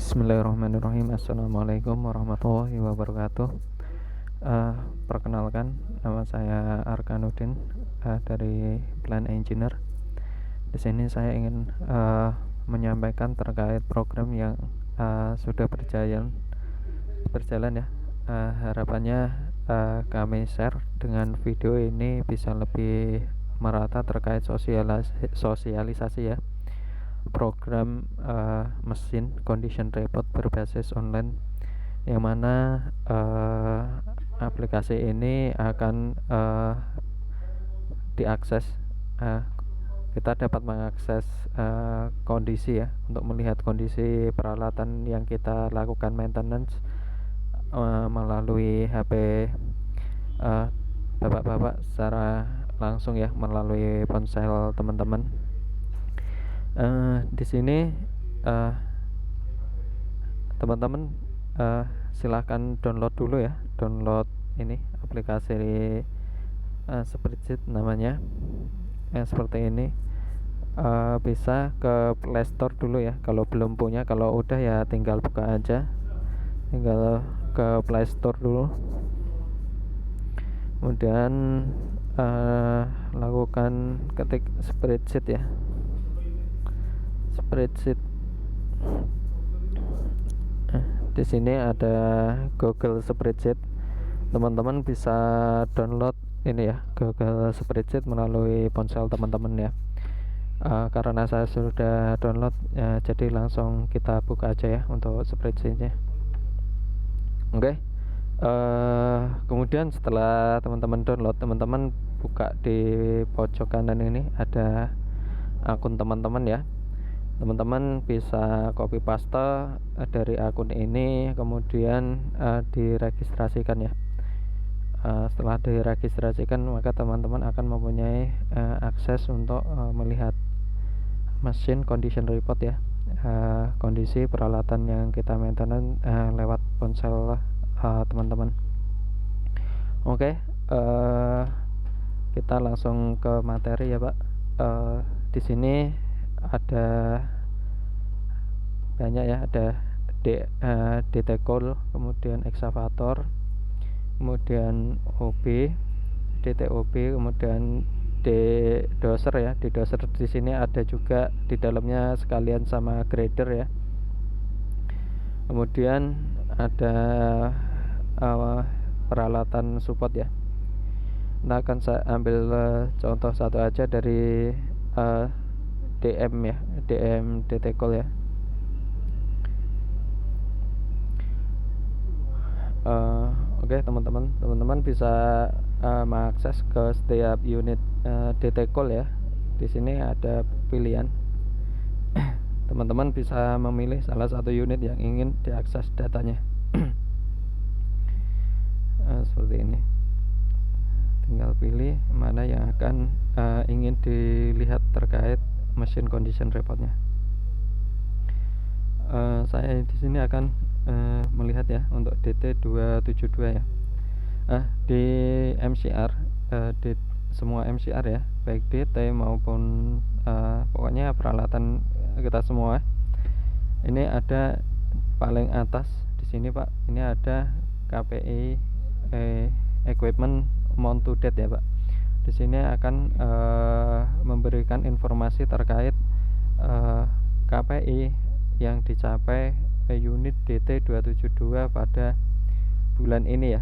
Bismillahirrahmanirrahim. Assalamualaikum warahmatullahi wabarakatuh. Perkenalkan, nama saya Arkanuddin dari Plan Engineer. Di sini saya ingin menyampaikan terkait program yang sudah berjalan ya. Harapannya kami share dengan video ini bisa lebih merata terkait sosialisasi ya. Program mesin condition report berbasis online, yang mana aplikasi ini akan diakses. Kita dapat mengakses kondisi ya, untuk melihat kondisi peralatan yang kita lakukan maintenance melalui HP bapak-bapak secara langsung ya, melalui ponsel teman-teman. Di sini teman-teman silahkan download dulu ya, download ini aplikasi Spreadsheet namanya, yang seperti ini. Bisa ke Play Store dulu ya kalau belum punya. Kalau udah ya tinggal buka aja, tinggal ke Play Store dulu, kemudian lakukan ketik Spreadsheet ya, Spreadsheet. Di sini ada Google Spreadsheet. Teman-teman bisa download ini ya, Google Spreadsheet melalui ponsel teman-teman ya. Karena saya sudah download ya, jadi langsung kita buka aja ya untuk spreadsheetnya. Oke. Kemudian setelah teman-teman download, teman-teman buka di pojok kanan ini ada akun teman-teman ya. Teman-teman bisa copy paste dari akun ini, kemudian diregistrasikan ya. Setelah diregistrasikan, maka teman-teman akan mempunyai akses untuk melihat mesin condition report ya, kondisi peralatan yang kita maintenance lewat ponsel teman-teman. Oke, kita langsung ke materi ya Pak. Di sini ada banyak ya, ada detekol, kemudian excavator, kemudian DTOB, kemudian doser ya. Di doser di sini ada juga di dalamnya sekalian sama grader ya. Kemudian ada peralatan support ya. Nah, akan saya ambil contoh satu aja dari DM ya, DM detekol ya. Oke, teman-teman bisa mengakses ke setiap unit detekol ya. Di sini ada pilihan. Teman-teman bisa memilih salah satu unit yang ingin diakses datanya. Seperti ini. Tinggal pilih mana yang akan ingin dilihat terkait mesin condition reportnya. Saya di sini akan melihat ya untuk DT272 ya. Di MCR, di semua MCR ya, baik DT maupun pokoknya peralatan kita semua. Ini ada paling atas di sini Pak. Ini ada KPI equipment mount to date ya Pak. Di sini akan memberikan informasi terkait KPI yang dicapai unit DT272 pada bulan ini ya.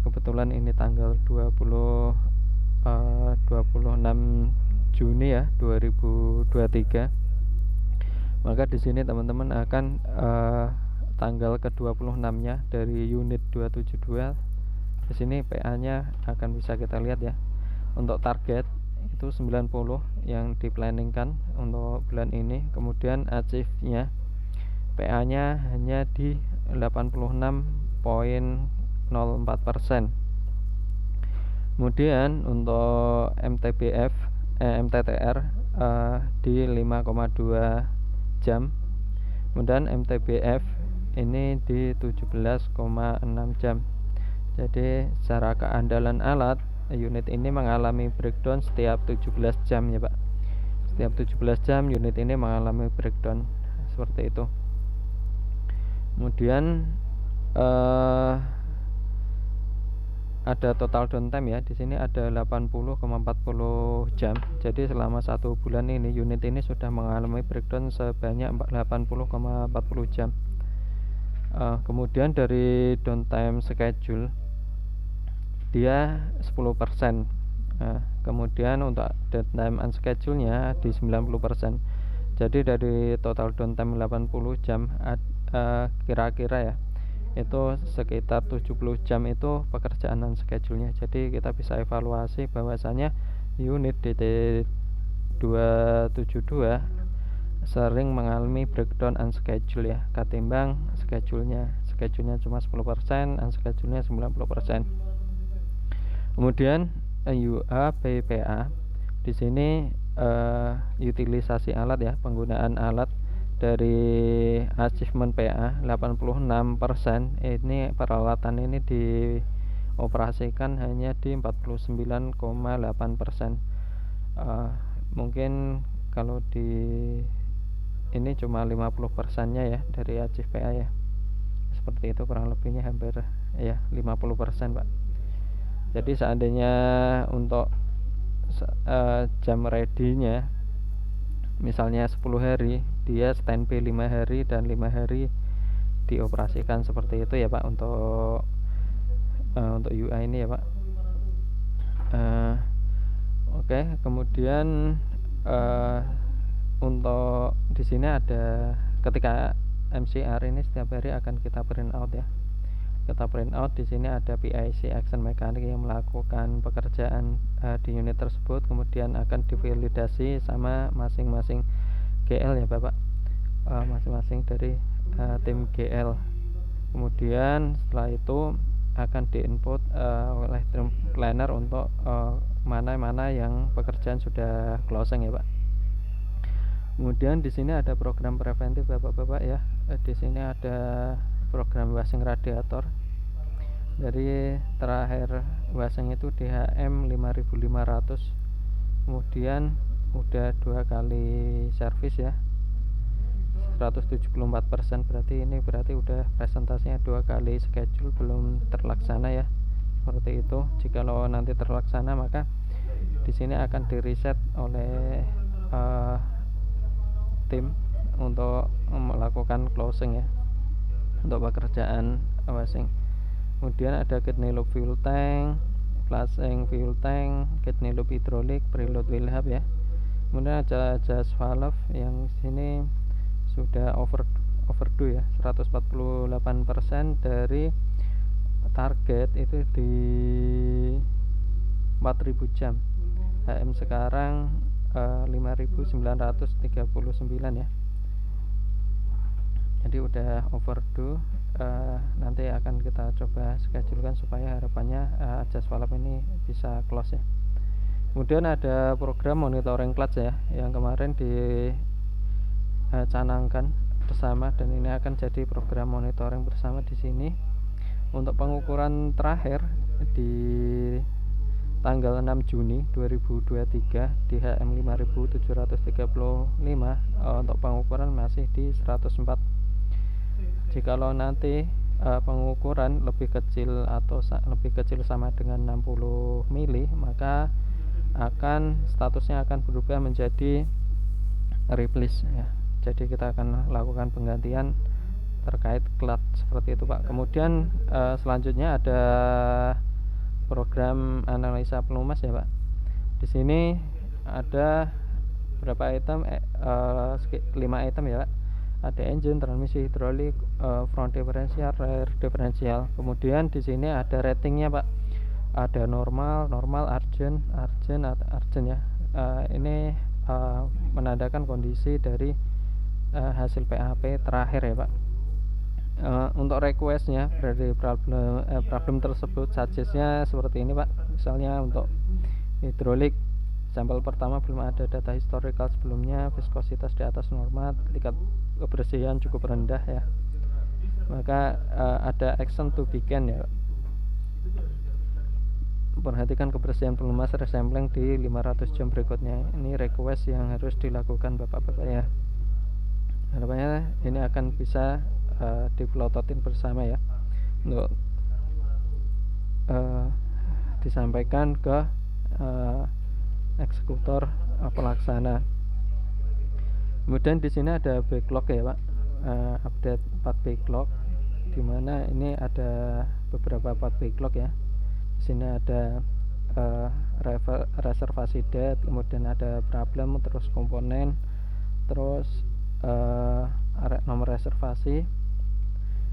Kebetulan ini tanggal 26 Juni ya 2023. Maka di sini teman-teman akan tanggal ke-26-nya dari unit 272. Di sini PA-nya akan bisa kita lihat ya. Untuk target itu 90 yang diplanningkan untuk bulan ini. Kemudian achieve-nya PA-nya hanya di 86,04%. Kemudian untuk MTTR di 5,2 jam. Kemudian MTBF ini di 17,6 jam. Jadi secara keandalan alat, unit ini mengalami breakdown setiap 17 jam ya Pak. Setiap 17 jam unit ini mengalami breakdown seperti itu. Kemudian ada total downtime ya. Di sini ada 80,40 jam. Jadi selama 1 bulan ini unit ini sudah mengalami breakdown sebanyak 80,40 jam. Kemudian dari downtime schedule dia 10%. Kemudian untuk downtime unschedule-nya di 90%. Jadi dari total downtime 80 jam kira-kira ya itu sekitar 70 jam itu pekerjaan unschedule-nya. Jadi kita bisa evaluasi bahwasanya unit DT272 sering mengalami breakdown unschedule ya, ketimbang schedule-nya cuma 10%, unschedule-nya 90%. Kemudian UA PPA di sini utilisasi alat ya, penggunaan alat dari achievement PA 86%. Ini peralatan ini dioperasikan hanya di 49,8%. Mungkin kalau di ini cuma 50%-nya ya dari achieve PA ya. Seperti itu kurang lebihnya, hampir ya 50%, Pak. Jadi seandainya untuk jam ready-nya misalnya 10 hari, dia standby 5 hari dan 5 hari dioperasikan seperti itu ya Pak, untuk UI ini ya Pak. Oke. Kemudian untuk di sini ada, ketika MCR ini setiap hari akan kita print out ya. Kita print out di sini ada PIC action mechanic yang melakukan pekerjaan di unit tersebut, kemudian akan divalidasi sama masing-masing GL ya Bapak, masing-masing dari tim GL. Kemudian setelah itu akan diinput oleh tim planner untuk mana-mana yang pekerjaan sudah closing ya Pak. Kemudian di sini ada program preventif Bapak-bapak ya. Di sini ada program washing radiator. Dari terakhir washing itu DHM 5500. Kemudian udah 2 kali servis ya, 174%. Berarti udah presentasinya 2 kali schedule belum terlaksana ya. Seperti itu. Jikalau nanti terlaksana maka di sini akan di-reset oleh tim untuk melakukan closing ya, untuk pekerjaan washing. Kemudian ada kidney loop fuel tank, flushing fuel tank, kidney loop hidrolik, preload wheel hub ya. Kemudian ada adjust valve yang sini sudah overdue ya, 148% dari target itu di 4000 jam. HM sekarang 5939 ya. Jadi udah overdue. Nanti akan kita coba schedulekan supaya harapannya adjust valve ini bisa close ya. Kemudian ada program monitoring clutch ya, yang kemarin dicanangkan bersama, dan ini akan jadi program monitoring bersama di sini. Untuk pengukuran terakhir di tanggal 6 Juni 2023 di HM 5735, untuk pengukuran masih di 104. Jikalau nanti pengukuran lebih kecil atau lebih kecil sama dengan 60 mili, maka statusnya akan berubah menjadi replace ya. Jadi kita akan lakukan penggantian terkait clutch seperti itu Pak. Kemudian selanjutnya ada program analisa pelumas ya Pak. Di sini ada berapa item? 5 item ya Pak. Ada engine, transmisi hidrolik, front differential, rear differential. Kemudian di sini ada ratingnya Pak. Ada normal, urgent ya. Ini menandakan kondisi dari hasil PAP terakhir ya Pak. Untuk requestnya dari problem tersebut, suggestnya seperti ini Pak. Misalnya untuk hidrolik, sampel pertama belum ada data historical sebelumnya, viskositas di atas norma, tingkat kebersihan cukup rendah ya, maka ada action to begin ya. Perhatikan kebersihan pelumas resampling di 500 jam berikutnya. Ini request yang harus dilakukan Bapak-bapak ya. Harapannya ini akan bisa dipelototin bersama ya, untuk disampaikan ke eksekutor pelaksana. Kemudian di sini ada backlog ya Pak, update part backlog, dimana ini ada beberapa part backlog ya. Di sini ada reservasi date, kemudian ada problem, terus komponen, terus nomor reservasi,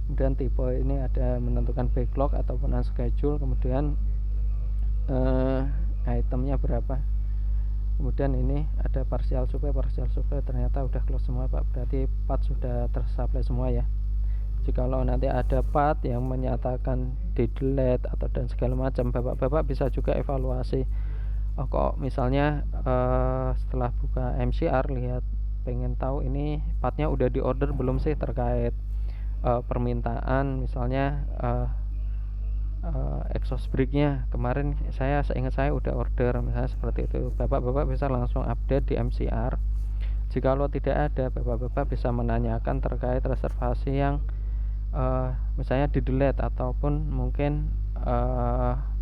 kemudian tipe, ini ada menentukan backlog ataupun unscheduled, kemudian itemnya berapa, kemudian ini ada partial supply ternyata udah close semua Pak, berarti part sudah tersupply semua ya. Jikalau nanti ada part yang menyatakan di delete atau dan segala macam, bapak-bapak bisa juga evaluasi. Kok misalnya setelah buka MCR lihat, pengen tahu ini partnya udah di order belum sih, terkait permintaan misalnya exhaust brake-nya kemarin seingat saya udah order, misalnya seperti itu. Bapak-bapak bisa langsung update di MCR. Jikalau tidak ada, bapak-bapak bisa menanyakan terkait reservasi yang misalnya di delete ataupun mungkin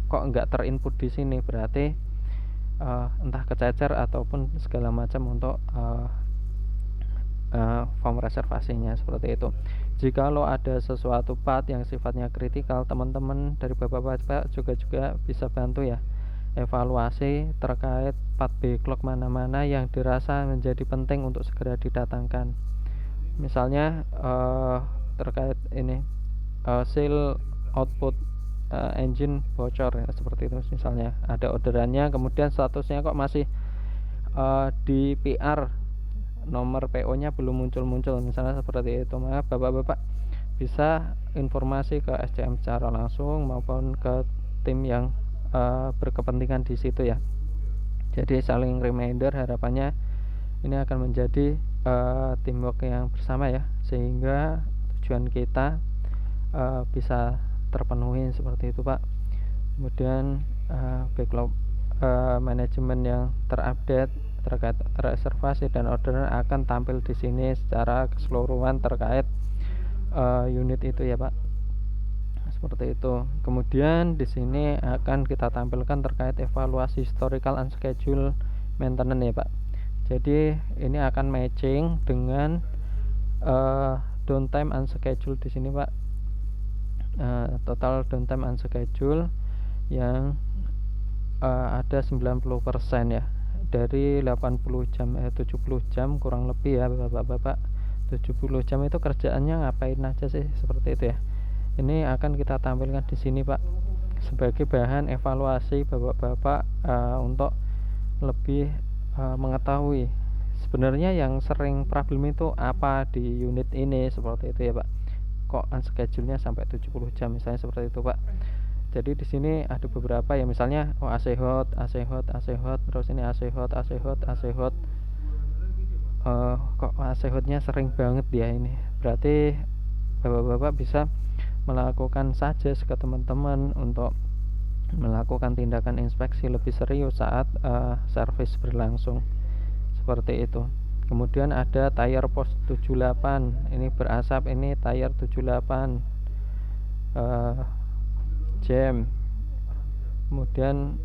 kok nggak terinput di sini, berarti entah kececer ataupun segala macam untuk form reservasinya, seperti itu. Jikalau ada sesuatu part yang sifatnya kritikal, teman-teman dari bapak-bapak juga bisa bantu ya, evaluasi terkait part backlog mana-mana yang dirasa menjadi penting untuk segera didatangkan. Misalnya terkait ini seal output engine bocor ya, seperti itu. Misalnya ada orderannya, kemudian statusnya kok masih di PR, nomor PO-nya belum muncul, misalnya seperti itu. Maka bapak-bapak bisa informasi ke SCM secara langsung maupun ke tim yang berkepentingan di situ ya. Jadi saling reminder, harapannya ini akan menjadi teamwork yang bersama ya, sehingga tujuan kita bisa terpenuhi, seperti itu Pak. Kemudian backlog manajemen yang terupdate terkait reservasi dan orderan akan tampil di sini secara keseluruhan terkait unit itu ya Pak, seperti itu. Kemudian di sini akan kita tampilkan terkait evaluasi historical unscheduled maintenance ya Pak. Jadi ini akan matching dengan downtime unscheduled di sini Pak. Total downtime unscheduled yang ada 90% ya, dari 80 jam 70 jam kurang lebih ya bapak-bapak. 70 jam itu kerjaannya ngapain aja sih, seperti itu ya. Ini akan kita tampilkan di sini Pak, sebagai bahan evaluasi bapak-bapak untuk lebih mengetahui sebenarnya yang sering problem itu apa di unit ini, seperti itu ya Pak. Kok unscheduled-nya sampai 70 jam misalnya, seperti itu Pak. Jadi di sini ada beberapa ya, misalnya AC hot, terus ini AC hot. Kok AC hotnya sering banget ya ini, berarti bapak-bapak bisa melakukan suggest ke teman-teman untuk melakukan tindakan inspeksi lebih serius saat service berlangsung, seperti itu. Kemudian ada tire post 78, ini berasap, ini tire 78 jam. Kemudian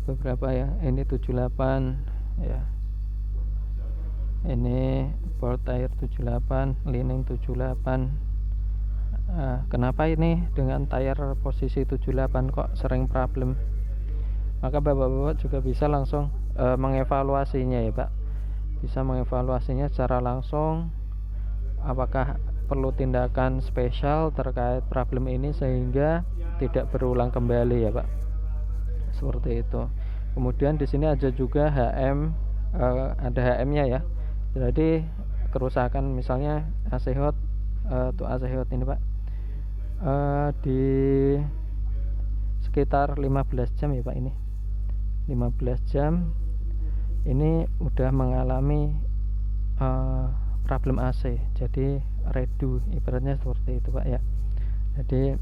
beberapa ya, ini 78 ya, ini bolt tire 78, lining 78. Kenapa ini dengan tire posisi 78 kok sering problem? Maka bapak-bapak juga bisa langsung mengevaluasinya ya Pak, bisa mengevaluasinya secara langsung, apakah perlu tindakan spesial terkait problem ini sehingga tidak berulang kembali ya Pak, seperti itu. Kemudian di sini ada juga HM, ada HM-nya ya. Jadi kerusakan misalnya AC hot, tuh AC hot ini Pak, di sekitar 15 jam ya Pak, ini 15 jam ini udah mengalami problem AC, jadi redo ibaratnya, seperti itu Pak ya. Jadi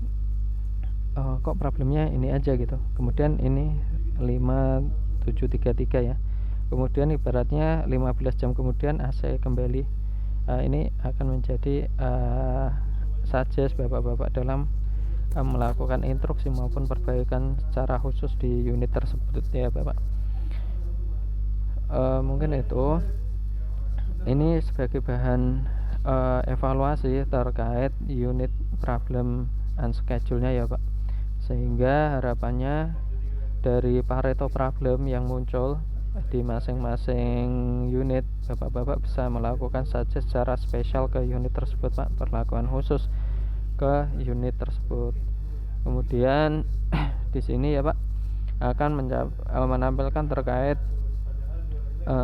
kok problemnya ini aja gitu. Kemudian ini 5733 ya, kemudian ibaratnya 15 jam kemudian AC kembali Ini akan menjadi suggest bapak-bapak dalam melakukan instruksi maupun perbaikan secara khusus di unit tersebut ya Bapak. Mungkin itu ini sebagai bahan evaluasi terkait unit problem and schedule-nya ya Pak, sehingga harapannya dari Pareto problem yang muncul di masing-masing unit, bapak-bapak bisa melakukan saja secara spesial ke unit tersebut Pak, perlakuan khusus ke unit tersebut. Kemudian di sini ya Pak akan menampilkan terkait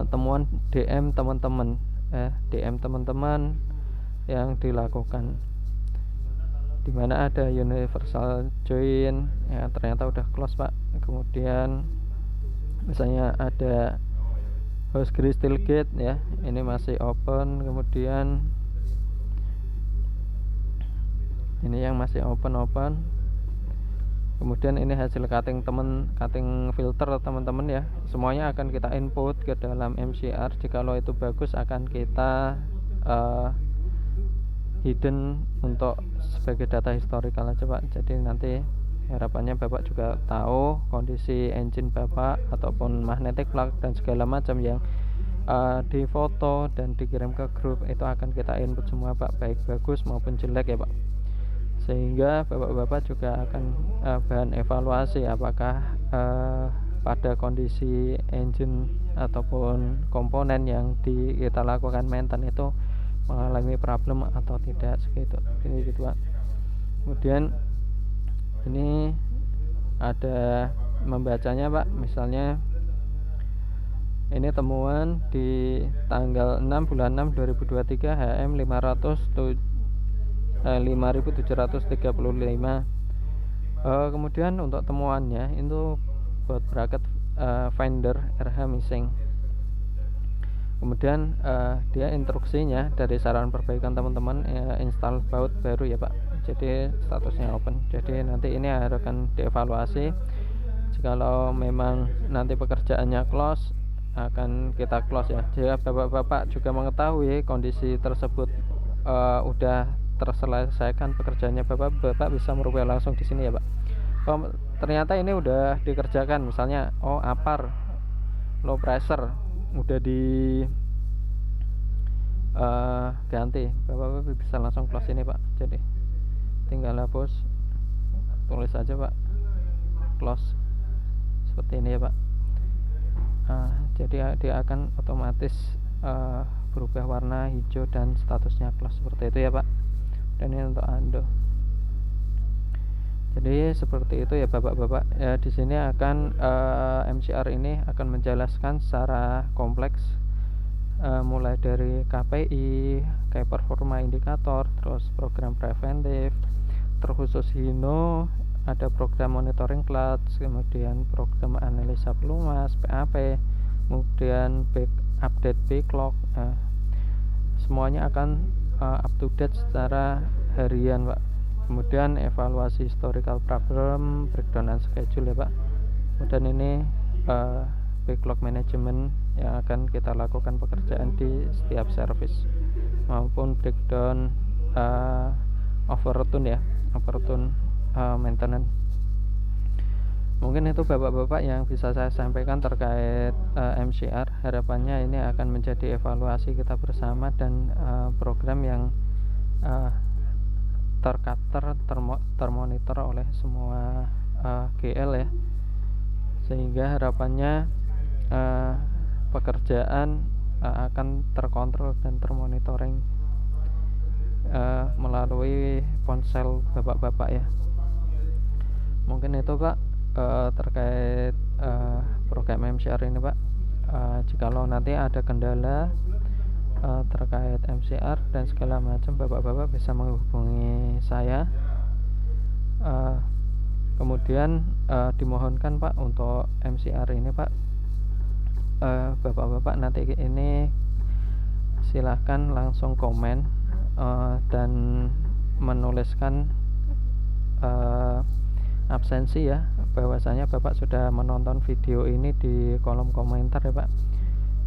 temuan DM teman-teman yang dilakukan, dimana ada universal join ya ternyata udah close Pak. Kemudian misalnya ada host crystal gate ya, ini masih open. Kemudian ini yang masih open. Kemudian ini hasil cutting filter teman-teman ya, semuanya akan kita input ke dalam MCR. Jikalau itu bagus akan kita hidden untuk sebagai data historical aja Pak. Jadi nanti harapannya Bapak juga tahu kondisi engine Bapak ataupun magnetic plug dan segala macam yang difoto dan dikirim ke grup itu akan kita input semua Pak, baik bagus maupun jelek ya Pak, sehingga bapak-bapak juga akan bahan evaluasi apakah pada kondisi engine ataupun komponen yang kita lakukan maintenance itu mengalami problem atau tidak, segitu Pak. Kemudian ini ada membacanya Pak, misalnya ini temuan di tanggal 6 bulan 6 2023 HM 5735. Kemudian untuk temuannya itu buat bracket finder RH missing. Kemudian dia instruksinya dari saran perbaikan teman-teman install baut baru ya Pak. Jadi statusnya open. Jadi nanti ini akan dievaluasi. Jikalau memang nanti pekerjaannya close, akan kita close ya. Jika bapak-bapak juga mengetahui kondisi tersebut udah terselesaikan pekerjaannya, bapak bisa merubah langsung di sini ya Pak. Ternyata ini udah dikerjakan, misalnya APAR low pressure udah di ganti, bapak bisa langsung close ini Pak. Jadi tinggal hapus, tulis aja Pak, close seperti ini ya Pak. Jadi dia akan otomatis berubah warna hijau dan statusnya close seperti itu ya Pak. Dan ini untuk undo. Jadi seperti itu ya bapak-bapak ya. Di sini akan MCR ini akan menjelaskan secara kompleks mulai dari KPI, kayak performa indikator, terus program preventif, terkhusus Hino, ada program monitoring clutch, kemudian program analisa pelumas PAP, kemudian update backlog. Semuanya akan up to date secara harian Pak. Kemudian evaluasi historical problem, breakdown and schedule ya Pak. Kemudian ini backlog management yang akan kita lakukan pekerjaan di setiap service, maupun breakdown overtune maintenance. Mungkin itu bapak-bapak yang bisa saya sampaikan terkait MCR. Harapannya ini akan menjadi evaluasi kita bersama dan program yang termonitor oleh semua GL ya, sehingga harapannya pekerjaan akan terkontrol dan termonitoring melalui ponsel bapak-bapak ya. Mungkin itu Pak terkait program MCR ini Pak. Jikalau nanti ada kendala terkait MCR dan segala macam, bapak-bapak bisa menghubungi saya. Kemudian dimohonkan Pak untuk MCR ini Pak, bapak-bapak nanti ini silahkan langsung komen dan menuliskan absensi ya, bahwasanya bapak sudah menonton video ini di kolom komentar ya Pak.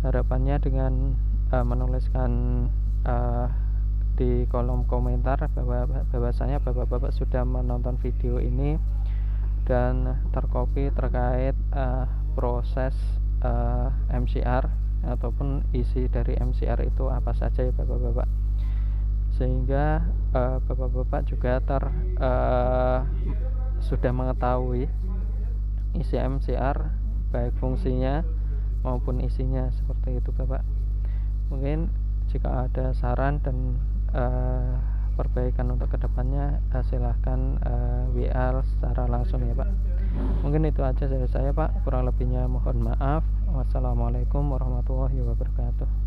Harapannya dengan menuliskan di kolom komentar bahwasanya bapak-bapak sudah menonton video ini dan terkopi terkait proses MCR ataupun isi dari MCR itu apa saja ya bapak-bapak, sehingga bapak-bapak juga sudah mengetahui isi MCR baik fungsinya maupun isinya seperti itu bapak. Mungkin jika ada saran dan perbaikan untuk kedepannya silahkan WA secara langsung ya pak. Mungkin itu aja dari saya pak, kurang lebihnya mohon maaf. Wassalamualaikum warahmatullahi wabarakatuh.